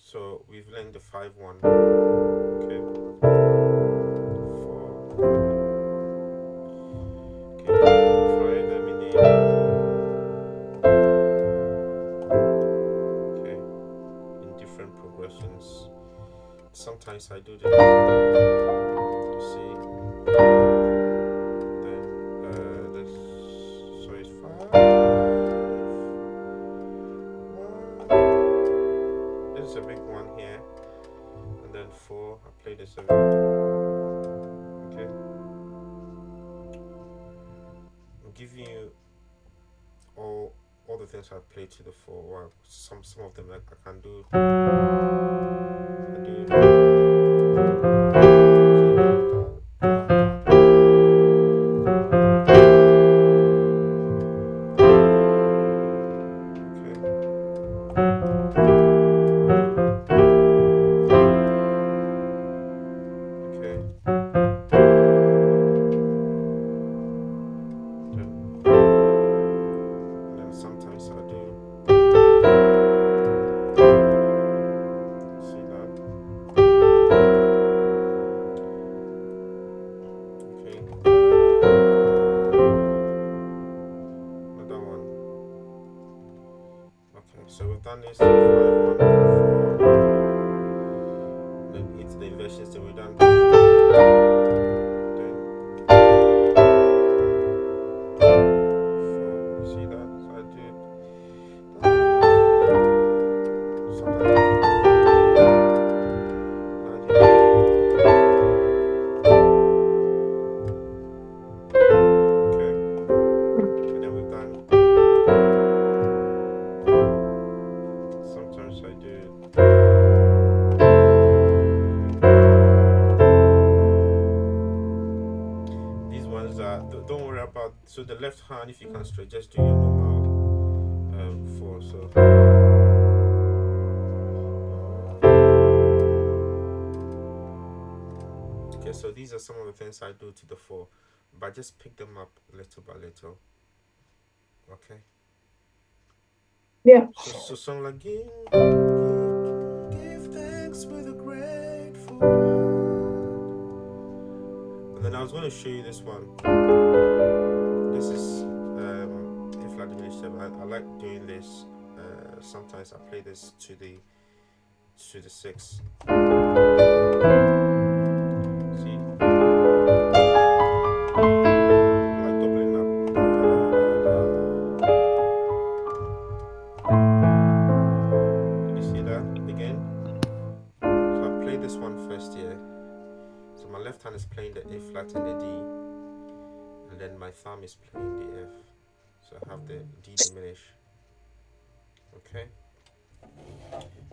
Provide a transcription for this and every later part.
So we've learned the 5-1. Okay. 4. Okay. Try them in the. Okay. In different progressions. Sometimes I do the. See. Then this. So it's 5. 1. This is a big one here. And then 4. I play the 7. Okay. I'm giving you all the things I play to the 4. Well, some of them like I can do. I do. Okay. And then sometimes I do. See that? Okay. Another one. Okay, so we've done this 5, 1, 4. Then into the inversions, then we're done. Then. See that? So I do it. Sometimes. Okay. And then we've done. Sometimes I do it. These ones are. Don't worry about. So the left hand, if you can straight, just do your normal 4. So. Okay, so these are some of the things I do to the 4, but just pick them up little by little. Okay. Yeah. So song like give thanks with a grateful heart. And then I was going to show you this one. This is A flat diminished 7. I like doing this. Sometimes I play this to the 6. See? Like doubling up. Did you see that again? So I play this one first here. So my left hand is playing the A flat and the D, and then my thumb is playing the F. So I have the D diminish. Okay,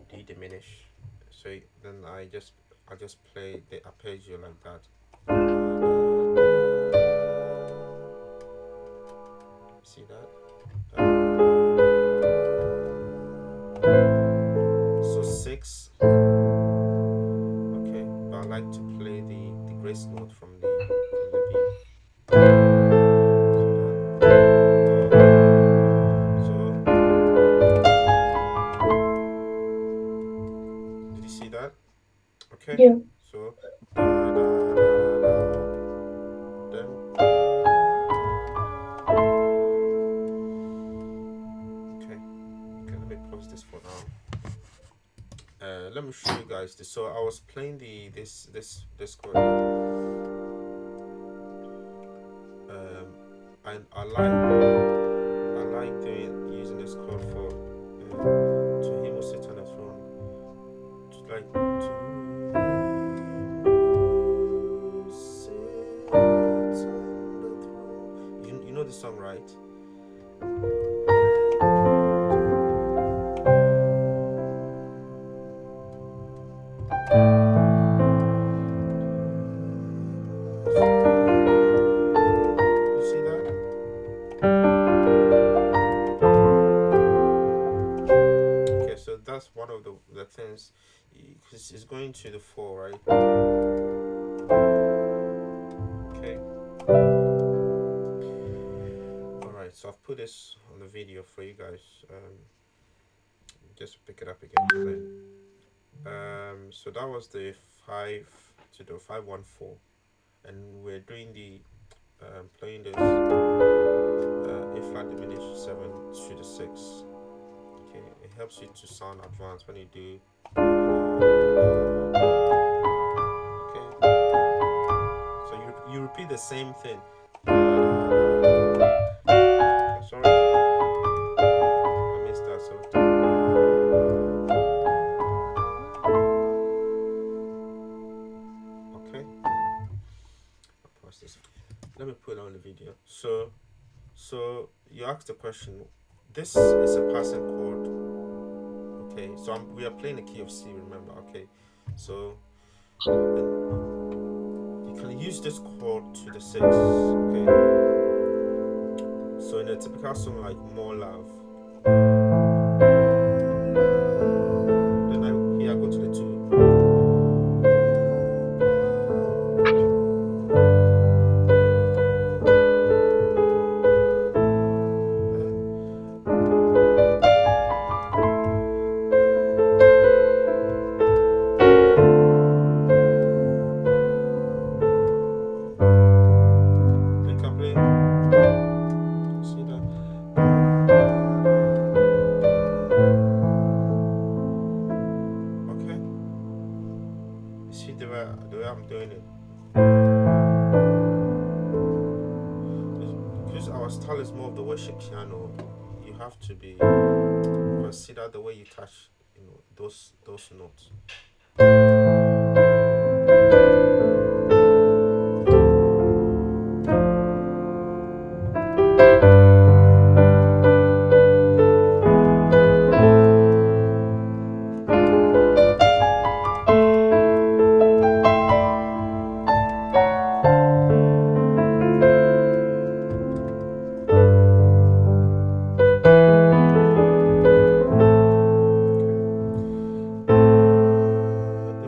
D diminish. So then I just play the arpeggio like that. See that? So 6. Okay, but I like to play the grace note from the B. So did you see that? Okay. Yeah. So then okay, let me pause this for now. Let me show you guys this. So I was playing this chord. And I like using this chord for to him who sits on the throne. To like to him who sits on the throne. You know the song, right? So that's one of the things, because it's going to the 4, right? Okay. Alright, so I've put this on the video for you guys. Just pick it up again. So that was the 5 to the 514, and we're doing the playing this A flat diminished 7 to the 6. Okay, it helps you to sound advanced when you do. Okay, so you repeat the same thing. Sorry, I missed that. So okay, I'll pause this. Let me put on the video. So you asked the question. This is a passing chord. Okay, so we are playing the key of C. Remember? Okay, so you can use this chord to the 6. Okay, so in a typical song like More Love, then I go to the 2. Then can play. See that? Okay. You see the way I'm doing it. Because our style is more of the worship piano, you have to be consider the way you touch, those notes. You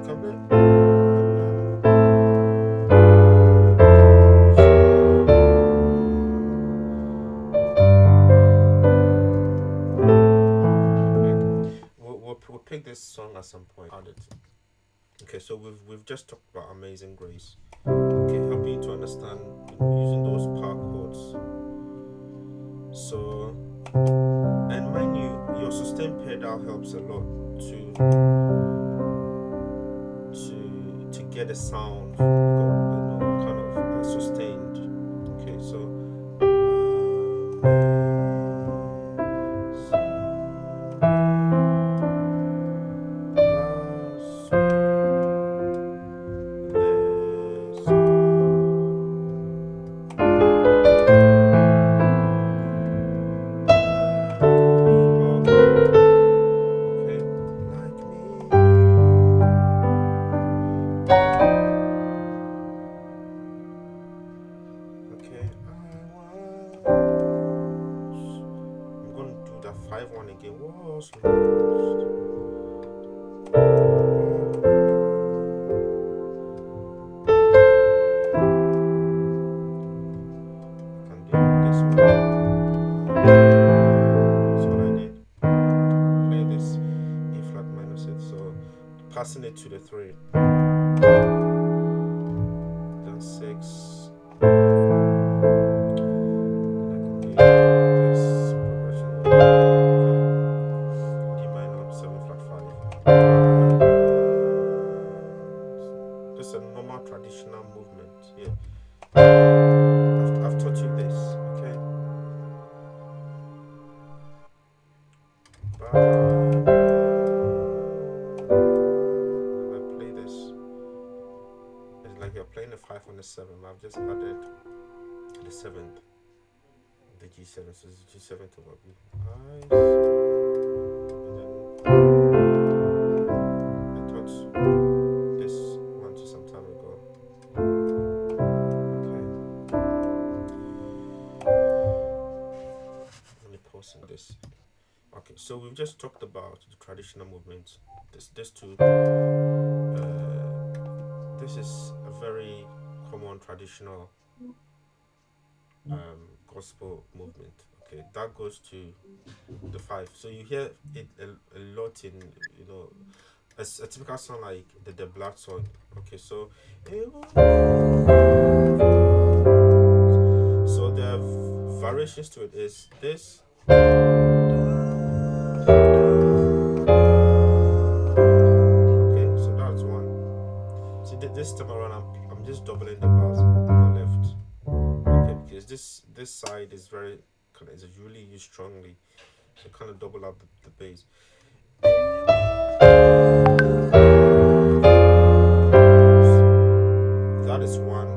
can play. We'll pick this song at some point. Add it. Okay, so we've just talked about Amazing Grace. Okay, helping you to understand using those power chords. So, and mind you, your sustain pedal helps a lot to get a sound, kind of sustained. Okay, so. Okay, I'm gonna do that 5-1 again. Was lost. Passing it to the 3, then 6. Then I can do this progression. Okay. D minor 7 flat 5. This is a normal traditional movement. Yeah. I've taught you this. Okay. Like you're playing the 5 on the 7. I've just added the 7th, the G7, so it's G7 to what we and then I taught this one to some time ago. Okay, let me pause in this. Okay, so we've just talked about the traditional movements. This too. This is a very common traditional gospel movement. Okay, that goes to the 5. So you hear it a lot in a typical song like the Black song. Okay, so the variations to it is this. Okay, so that's one. See, this time around, I'm just doubling the bars on the left. Okay, because this side is very kind of is really used strongly, so kind of double up the bass. That is one.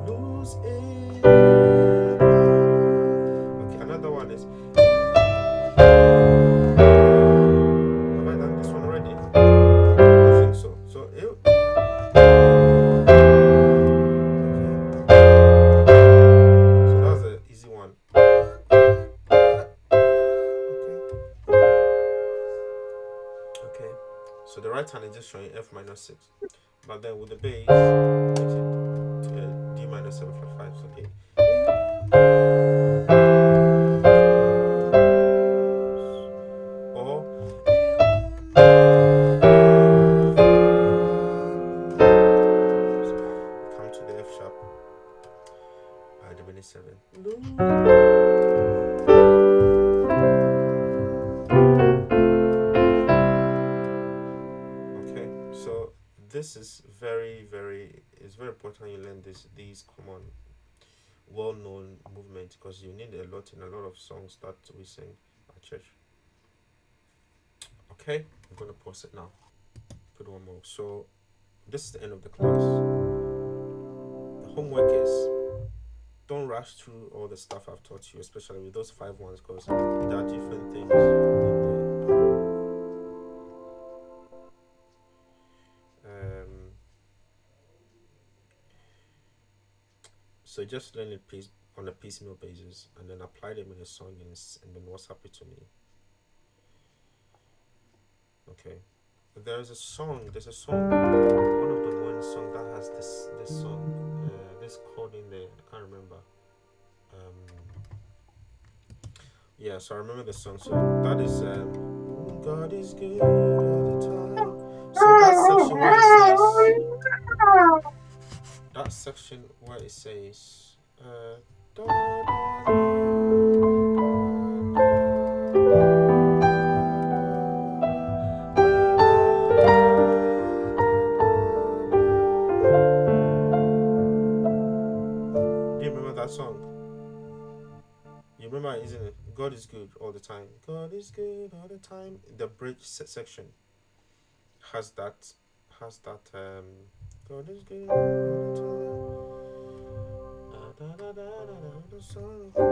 Lose it. Okay, another one is. Have I done this one already? I think so. So that's an easy one. Okay. So the right hand is just showing F minor 6. But then with the bass, makes it D minor 7 flat 5. So 8. Or come to the F sharp the minor 7. Okay, so this is it's very important you learn these common well-known movements because you need a lot in a lot of songs that we sing at church. Okay, I'm gonna pause it now. Put one more. So this is the end of the class. The homework is don't rush through all the stuff I've taught you, especially with those 5 ones, because there are different things in there. So just learn it on a piecemeal basis, and then apply them in a song, and then WhatsApp it to me. Okay. There's a song. One of the one song that has this song, this chord in there. I can't remember. Yeah, so I remember the song. So that is God is good all the time. So that section where it says da, da, do you remember that song? You remember, isn't it? God is good all the time. God is good all the time. The bridge section has that God is good all the time. Da, da, da, da, da, da, the son of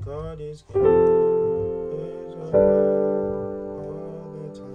God is good all the time.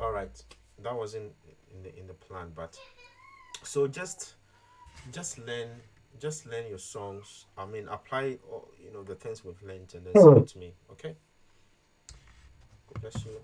All right, that was in the plan, but so just learn your songs. I mean, apply all, the things we've learned, and then send it to me. Okay. God bless you.